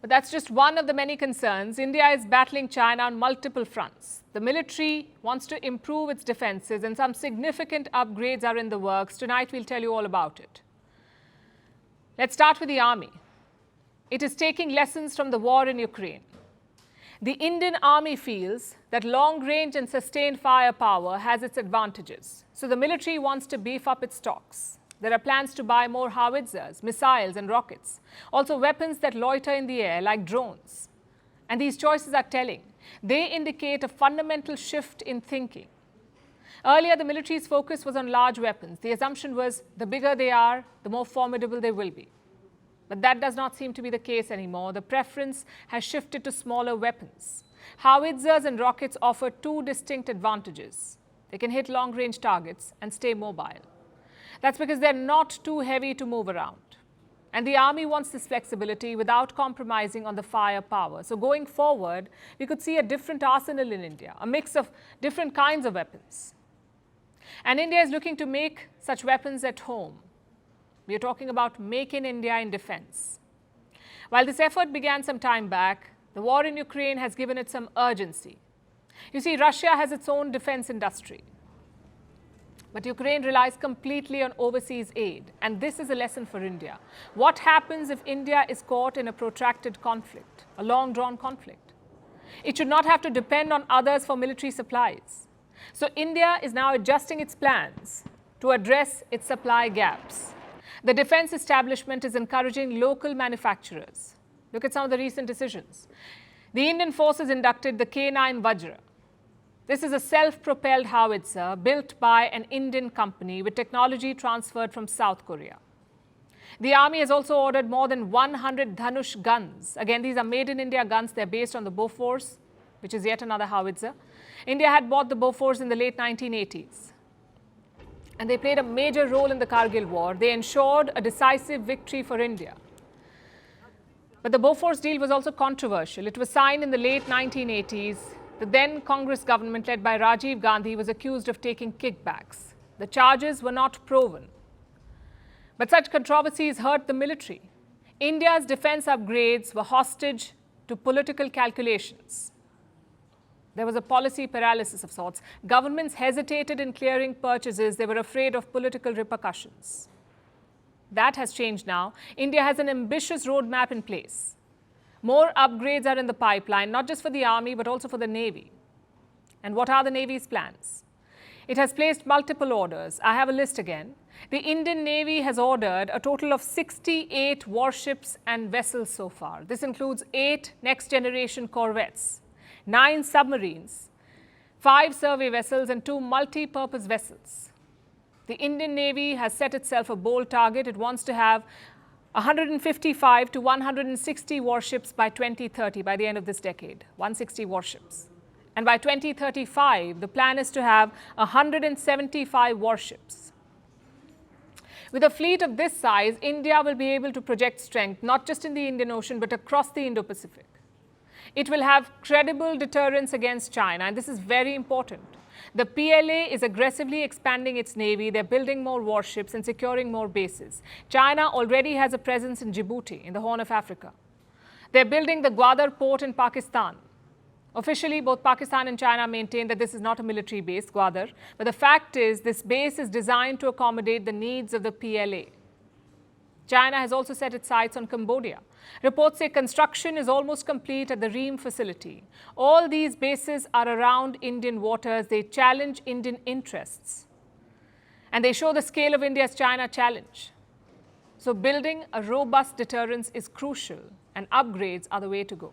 But that's just one of the many concerns. India is battling China on multiple fronts. The military wants to improve its defenses and some significant upgrades are in the works. Tonight we'll tell you all about it. Let's start with the army. It is taking lessons from the war in Ukraine. The Indian army feels that long-range and sustained firepower has its advantages. So the military wants to beef up its stocks. There are plans to buy more howitzers, missiles and rockets. Also weapons that loiter in the air like drones. And these choices are telling. They indicate a fundamental shift in thinking. Earlier, the military's focus was on large weapons. The assumption was the bigger they are, the more formidable they will be. But that does not seem to be the case anymore. The preference has shifted to smaller weapons. Howitzers and rockets offer two distinct advantages. They can hit long-range targets and stay mobile. That's because they're not too heavy to move around. And the army wants this flexibility without compromising on the firepower. So going forward, we could see a different arsenal in India, a mix of different kinds of weapons. And India is looking to make such weapons at home. We are talking about Make in India in defense. While this effort began some time back, the war in Ukraine has given it some urgency. You see, Russia has its own defense industry. But Ukraine relies completely on overseas aid. And this is a lesson for India. What happens if India is caught in a protracted conflict, a long-drawn conflict? It should not have to depend on others for military supplies. So India is now adjusting its plans to address its supply gaps. The defense establishment is encouraging local manufacturers. Look at some of the recent decisions. The Indian forces inducted the K9 Vajra. This is a self-propelled howitzer built by an Indian company with technology transferred from South Korea. The army has also ordered more than 100 Dhanush guns. Again, these are made in India guns. They're based on the Bofors, which is yet another howitzer. India had bought the Bofors in the late 1980s. And they played a major role in the Kargil war. They ensured a decisive victory for India. But the Bofors deal was also controversial. It was signed in the late 1980s. The then Congress government led by Rajiv Gandhi was accused of taking kickbacks. The charges were not proven. But such controversies hurt the military. India's defense upgrades were hostage to political calculations. There was a policy paralysis of sorts. Governments hesitated in clearing purchases. They were afraid of political repercussions. That has changed now. India has an ambitious roadmap in place. More upgrades are in the pipeline, not just for the army, but also for the Navy. And what are the Navy's plans? It has placed multiple orders. I have a list again. The Indian Navy has ordered a total of 68 warships and vessels so far. This includes 8 next-generation corvettes, 9 submarines, 5 survey vessels, and 2 multi-purpose vessels. The Indian Navy has set itself a bold target. It wants to have 155 to 160 warships by 2030, by the end of this decade, 160 warships. And by 2035, the plan is to have 175 warships. With a fleet of this size, India will be able to project strength, not just in the Indian Ocean, but across the Indo-Pacific. It will have credible deterrence against China, and this is very important. The PLA is aggressively expanding its navy. They're building more warships and securing more bases. China already has a presence in Djibouti, in the Horn of Africa. They're building the Gwadar port in Pakistan. Officially, both Pakistan and China maintain that this is not a military base, Gwadar. But the fact is, this base is designed to accommodate the needs of the PLA. China has also set its sights on Cambodia. Reports say construction is almost complete at the Ream facility. All these bases are around Indian waters. They challenge Indian interests. And they show the scale of India's China challenge. So building a robust deterrence is crucial, and upgrades are the way to go.